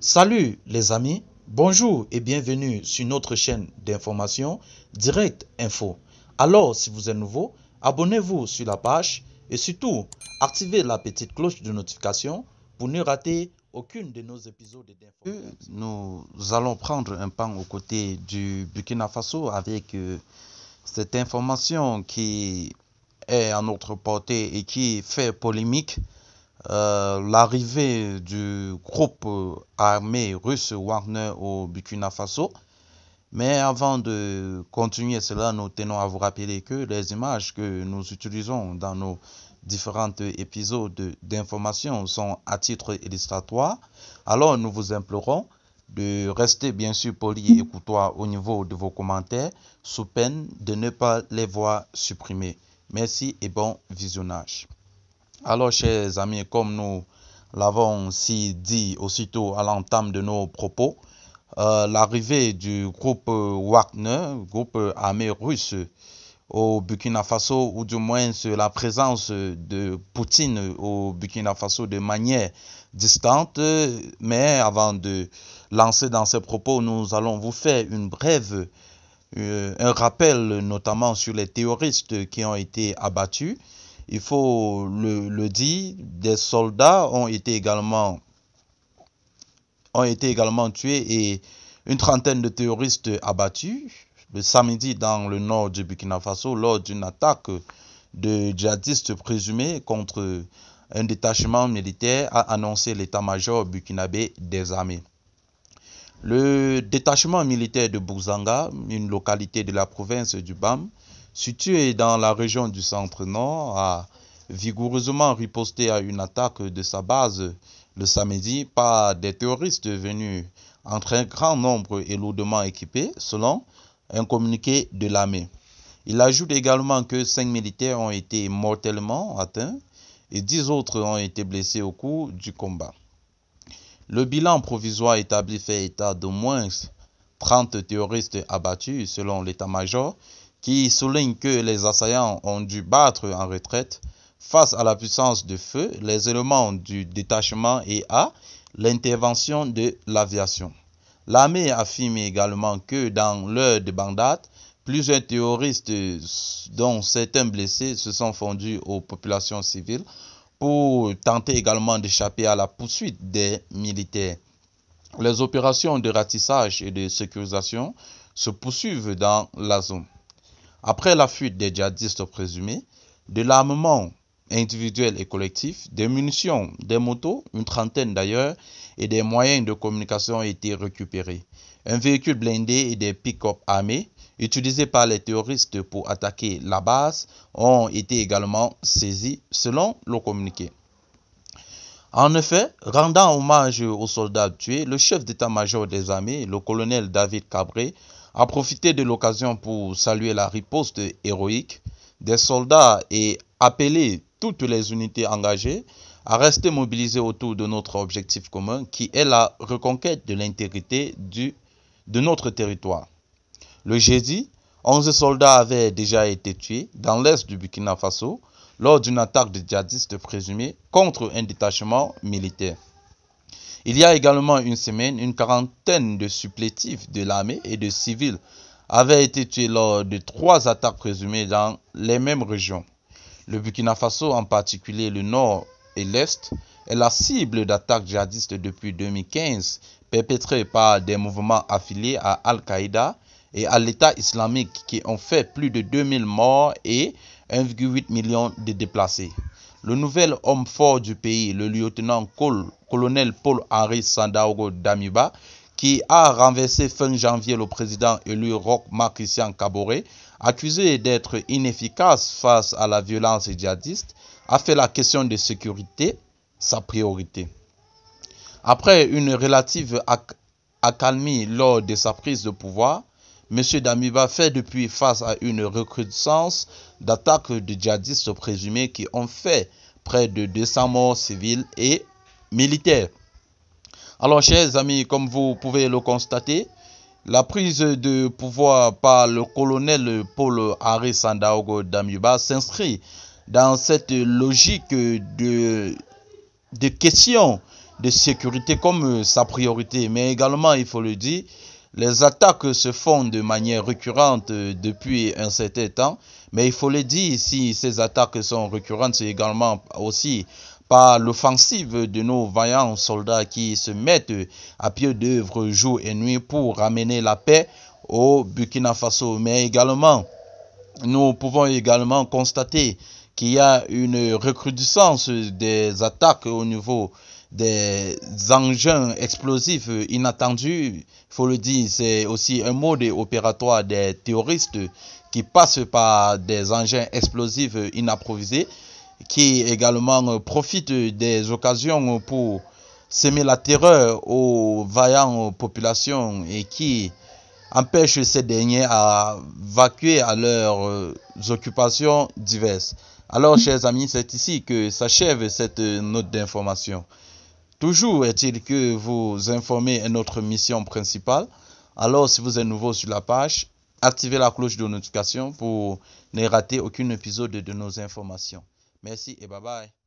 Salut les amis, bonjour et bienvenue sur notre chaîne d'information Direct Info. Alors si vous êtes nouveau, abonnez-vous sur la page et surtout activez la petite cloche de notification pour ne rater aucune de nos épisodes d'information. Nous allons prendre un pan aux côtés du Burkina Faso avec cette information qui est à notre portée et qui fait polémique. L'arrivée du groupe armé russe Wagner au Burkina Faso. Mais avant de continuer cela, nous tenons à vous rappeler que les images que nous utilisons dans nos différents épisodes d'information sont à titre illustratoire. Alors nous vous implorons de rester bien sûr poli et courtois au niveau de vos commentaires, sous peine de ne pas les voir supprimés. Merci et bon visionnage. Alors, chers amis, comme nous l'avons si dit aussitôt à l'entame de nos propos, l'arrivée du groupe Wagner, groupe armé russe au Burkina Faso, ou du moins la présence de Poutine au Burkina Faso de manière distante. Mais avant de lancer dans ces propos, nous allons vous faire un rappel notamment sur les terroristes qui ont été abattus. Il faut le dire, des soldats ont été également tués et une trentaine de terroristes abattus le samedi dans le nord du Burkina Faso lors d'une attaque de djihadistes présumés contre un détachement militaire, a annoncé l'état-major burkinabé des armées. Le détachement militaire de Bouzanga, une localité de la province du BAM, située dans la région du centre-nord, a vigoureusement riposté à une attaque de sa base le samedi par des terroristes venus en très grand nombre et lourdement équipés, selon un communiqué de l'armée. Il ajoute également que 5 militaires ont été mortellement atteints et 10 autres ont été blessés au cours du combat. Le bilan provisoire établi fait état d'au moins 30 terroristes abattus selon l'état-major, qui souligne que les assaillants ont dû battre en retraite face à la puissance de feu, les éléments du détachement et à l'intervention de l'aviation. L'armée affirme également que dans l'heure de Bagdad, plusieurs terroristes, dont certains blessés, se sont fondus aux populations civiles pour tenter également d'échapper à la poursuite des militaires. Les opérations de ratissage et de sécurisation se poursuivent dans la zone. Après la fuite des djihadistes présumés, de l'armement individuel et collectif, des munitions, des motos, une trentaine d'ailleurs, et des moyens de communication ont été récupérés. Un véhicule blindé et des pick-up armés utilisés par les terroristes pour attaquer la base ont été également saisis selon le communiqué. En effet, rendant hommage aux soldats tués, le chef d'état-major des armées, le colonel David Cabré, a profité de l'occasion pour saluer la riposte héroïque des soldats et appeler toutes les unités engagées à rester mobilisées autour de notre objectif commun qui est la reconquête de l'intégrité de notre territoire. Le jeudi, 11 soldats avaient déjà été tués dans l'est du Burkina Faso lors d'une attaque de djihadistes présumés contre un détachement militaire. Il y a également une semaine, une quarantaine de supplétifs de l'armée et de civils avaient été tués lors de 3 attaques présumées dans les mêmes régions. Le Burkina Faso, en particulier le nord et l'est, est la cible d'attaques djihadistes depuis 2015, perpétrées par des mouvements affiliés à Al-Qaïda et à l'État islamique qui ont fait plus de 2000 morts et 1,8 million de déplacés. Le nouvel homme fort du pays, le lieutenant-colonel Paul-Henri Sandaogo Damiba, qui a renversé fin janvier le président élu Roch Marc Christian Kaboré, accusé d'être inefficace face à la violence djihadiste, a fait la question de sécurité sa priorité. Après une relative accalmie lors de sa prise de pouvoir, M. Damiba fait depuis face à une recrudescence d'attaques de djihadistes présumés qui ont fait près de 200 morts civils et militaires. Alors, chers amis, comme vous pouvez le constater, la prise de pouvoir par le colonel Paul-Henri Sandaogo Damiba s'inscrit dans cette logique de question de sécurité comme sa priorité. Mais également, il faut le dire, les attaques se font de manière récurrente depuis un certain temps. Mais il faut le dire, si ces attaques sont récurrentes, c'est également aussi par l'offensive de nos vaillants soldats qui se mettent à pied d'œuvre jour et nuit pour ramener la paix au Burkina Faso. Mais également, nous pouvons également constater qu'il y a une recrudescence des attaques au niveau des engins explosifs inattendus. Il faut le dire, c'est aussi un mode opératoire des terroristes qui passent par des engins explosifs inapprovisés, qui également profitent des occasions pour semer la terreur aux vaillantes populations et qui empêche ces derniers à vaquer à leurs occupations diverses. Alors, chers amis, c'est ici que s'achève cette note d'information. Toujours est-il que vous informez notre mission principale. Alors, si vous êtes nouveau sur la page, activez la cloche de notification pour ne rater aucun épisode de nos informations. Merci et bye bye.